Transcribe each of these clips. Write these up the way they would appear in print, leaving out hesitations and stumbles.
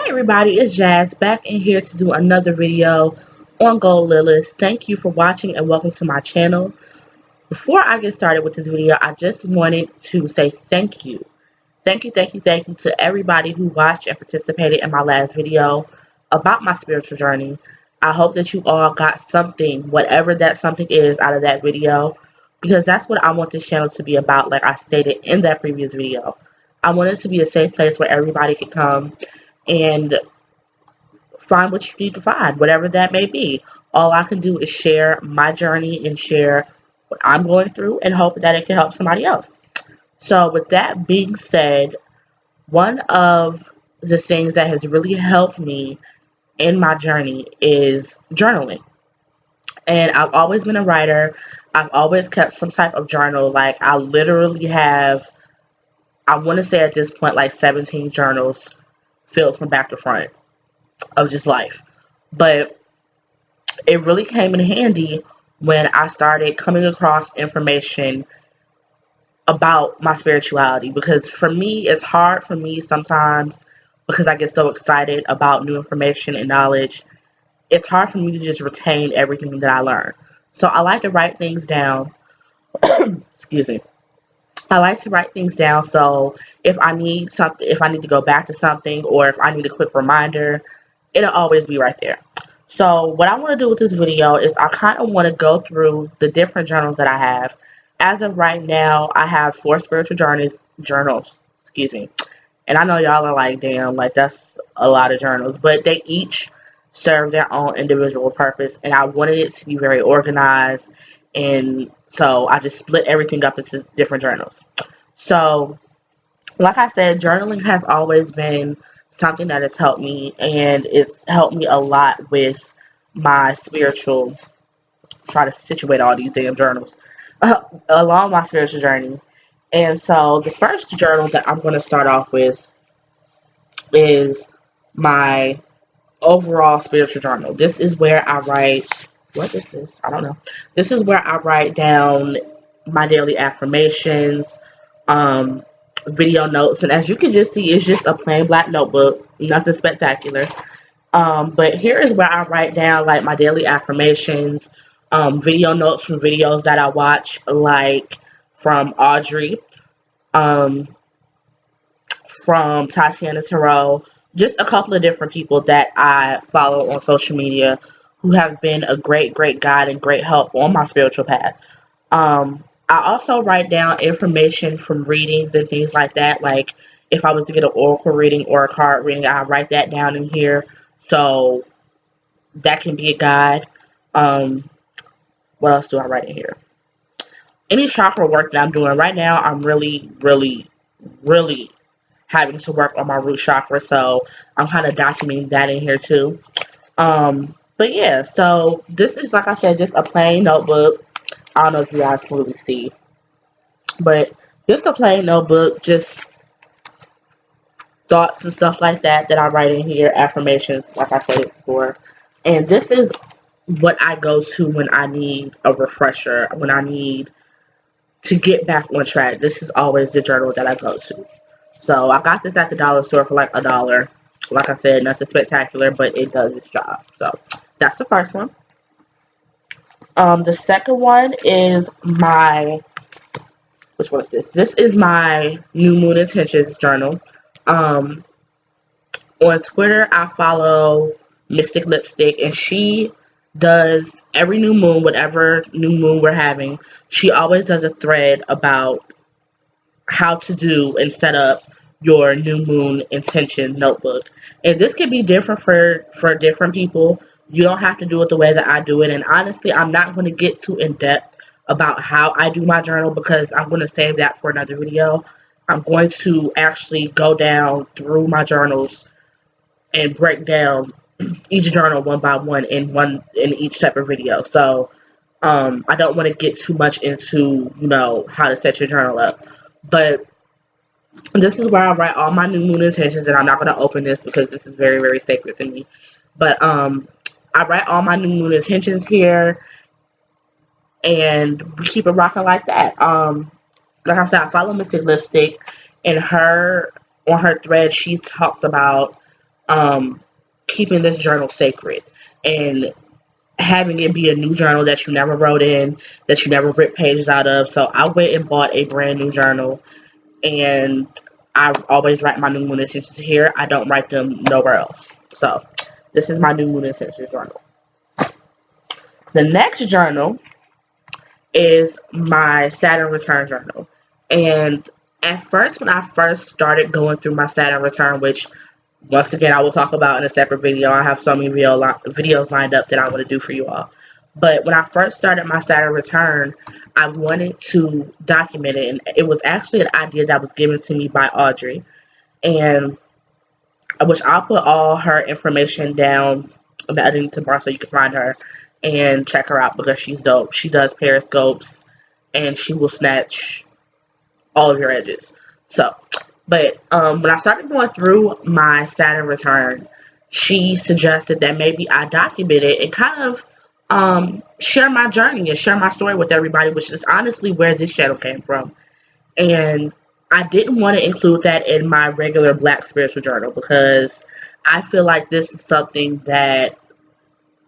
Everybody, it's Jazz back in here to do another video on Gold Lilith. Thank you for watching and welcome to my channel. Before I get started with this video, I just wanted to say thank you. Thank you to everybody who watched and participated in my last video about my spiritual journey. I hope that you all got something, whatever that something is, out of that video, because that's what I want this channel to be about, like I stated in that previous video. I want it to be a safe place where everybody can come and find what you need to find, whatever that may be. All I can do is share my journey and share what I'm going through and hope that it can help somebody else. So with that being said, one of the things that has really helped me in my journey is journaling. And I've always been a writer. I've always kept some type of journal. Like, I literally have, I want to say at this point, like 17 journals filled from back to front of just life. But it really came in handy when I started coming across information about my spirituality, because for me, it's hard for me sometimes, because I get so excited about new information and knowledge. It's hard for me to just retain everything that I learn. So I like to write things down. Excuse me. I like to write things down, so if I need something, if I need to go back to something, or if I need a quick reminder, it'll always be right there. So what I want to do with this video is I kind of want to go through the different journals that I have. As of right now, I have 4 spiritual journals, excuse me. And I know y'all are like, damn, like that's a lot of journals, but they each serve their own individual purpose, and I wanted it to be very organized, and so I just split everything up into different journals. So, like I said, journaling has always been something that has helped me, and it's helped me a lot with my spiritual, try to situate all these damn journals, along my spiritual journey. And so the first journal that I'm going to start off with is my overall spiritual journal. This is where I write, what is this? I don't know. This is where I write down my daily affirmations, video notes, and as you can just see, it's just a plain black notebook, nothing spectacular. But here is where I write down like my daily affirmations, video notes from videos that I watch, like from Audrey, from Tatiana Tarot, just a couple of different people that I follow on social media who have been a great guide and great help on my spiritual path. I also write down information from readings and things like that. Like if I was to get an oracle reading or a card reading, I write that down in here, so that can be a guide. What else do I write in here? Any chakra work that I'm doing right now, I'm really having to work on my root chakra, so I'm kind of documenting that in here too. But yeah, so this is, like I said, just a plain notebook. I don't know if you guys can really see, but just a plain notebook, just thoughts and stuff like that I write in here, affirmations, like I said before. And this is what I go to when I need a refresher, when I need to get back on track. This is always the journal that I go to. So I got this at the dollar store for like $1. Like I said, nothing spectacular, but it does its job. So that's the first one. The second one is my, which one is this? This is my New Moon Intentions journal. On Twitter, I follow Mystic Lipstick, and she does every new moon, whatever new moon we're having, she always does a thread about how to do and set up your new moon intention notebook. And this can be different for different people. You don't have to do it the way that I do it. And honestly, I'm not going to get too in depth about how I do my journal, because I'm going to save that for another video. I'm going to actually go down through my journals and break down each journal one by one in each separate video. So I don't want to get too much into, you know, how to set your journal up. But this is where I write all my new moon intentions, and I'm not going to open this because this is very sacred to me. But I write all my new moon intentions here, and we keep it rocking like that. Like I said, I follow Mystic Lipstick, and on her thread, she talks about keeping this journal sacred and having it be a new journal that you never wrote in, that you never ripped pages out of. So I went and bought a brand new journal, and I always write my new moon intentions here. I don't write them nowhere else. So this is my new moon intentions journal. The next journal is my Saturn return journal. And at first, when I first started going through my Saturn return, which once again I will talk about in a separate video, I have so many videos lined up that I want to do for you all. But when I first started my Saturn return, I wanted to document it, and it was actually an idea that was given to me by Audrey, and which I'll put all her information down on the underneath the bar so you can find her and check her out because she's dope. She does periscopes and she will snatch all of your edges. So, but when I started going through my Saturn return, she suggested that maybe I document it and kind of share my journey and share my story with everybody, which is honestly where this channel came from. And I didn't want to include that in my regular Black spiritual journal because I feel like this is something that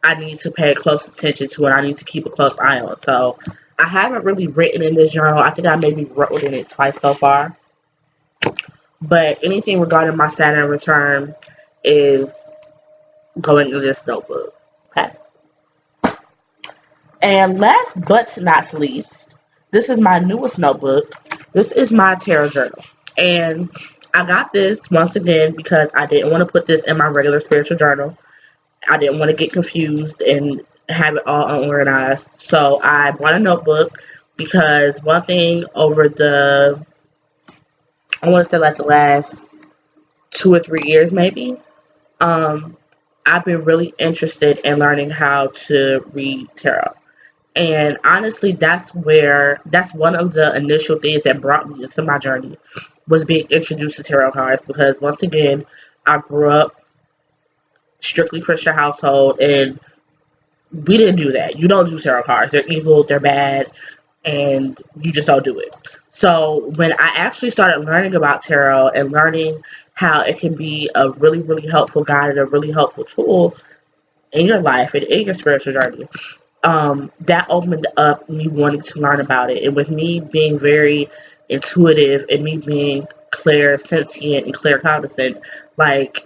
I need to pay close attention to and I need to keep a close eye on. So I haven't really written in this journal. I think I maybe wrote in it twice so far. But anything regarding my Saturn return is going in this notebook. Okay. And last but not least, this is my newest notebook. This is my tarot journal. And I got this once again because I didn't want to put this in my regular spiritual journal. I didn't want to get confused and have it all unorganized. So I bought a notebook because one thing over the, I want to say like the last 2 or 3 years maybe, I've been really interested in learning how to read tarot. And honestly, that's one of the initial things that brought me into my journey, was being introduced to tarot cards. Because once again, I grew up strictly Christian household, and we didn't do that. You don't do tarot cards. They're evil, they're bad, and you just don't do it. So when I actually started learning about tarot and learning how it can be a really, really helpful guide and a really helpful tool in your life and in your spiritual journey, that opened up me wanting to learn about it. And with me being very intuitive and me being clairsentient and claircognizant, like,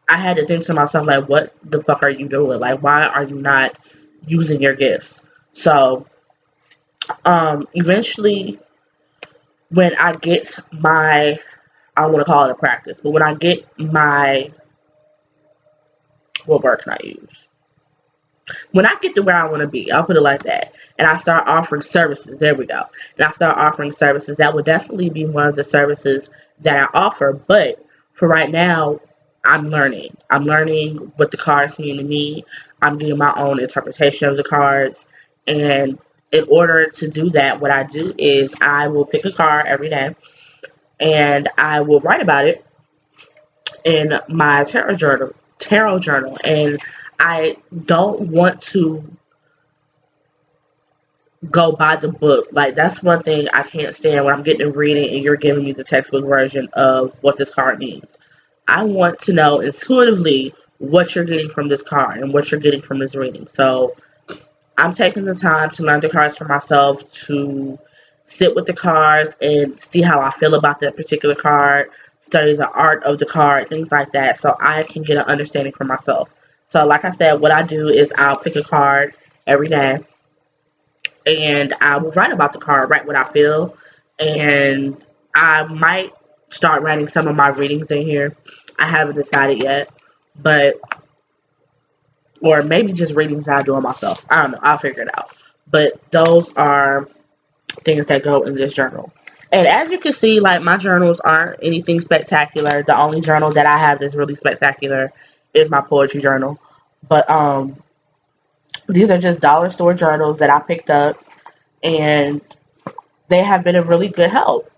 I had to think to myself, like, what the fuck are you doing? Like, why are you not using your gifts? So, eventually, when I get my, I don't want to call it a practice, but when I get my, what word can I use? When I get to where I want to be, I'll put it like that, and I start offering services, there we go, and I start offering services, that would definitely be one of the services that I offer. But for right now, I'm learning what the cards mean to me. I'm doing my own interpretation of the cards, and in order to do that, what I do is I will pick a card every day, and I will write about it in my tarot journal, and I don't want to go by the book. Like, that's one thing I can't stand, when I'm getting a reading and you're giving me the textbook version of what this card means. I want to know intuitively what you're getting from this card and what you're getting from this reading. So I'm taking the time to learn the cards for myself, to sit with the cards and see how I feel about that particular card, study the art of the card, things like that, so I can get an understanding for myself. So like I said, what I do is I'll pick a card every day and I will write about the card, write what I feel, and I might start writing some of my readings in here. I haven't decided yet, but, or maybe just readings that I do on myself. I don't know. I'll figure it out. But those are things that go in this journal. And as you can see, like, my journals aren't anything spectacular. The only journal that I have that's really spectacular is my poetry journal. But these are just dollar store journals that I picked up, and they have been a really good help.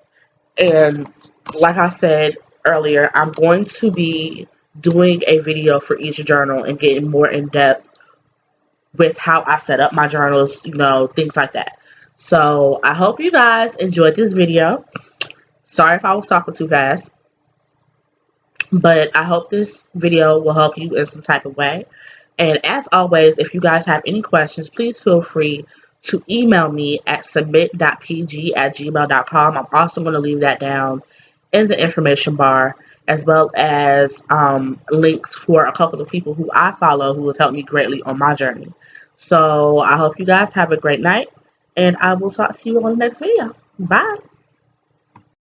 And like I said earlier, I'm going to be doing a video for each journal and getting more in depth with how I set up my journals, you know, things like that. So I hope you guys enjoyed this video. Sorry if I was talking too fast. But I hope this video will help you in some type of way. And as always, if you guys have any questions, please feel free to email me at submit.pg@gmail.com. I'm also going to leave that down in the information bar, as well as links for a couple of people who I follow who has helped me greatly on my journey. So I hope you guys have a great night, and I will talk to you on the next video. Bye.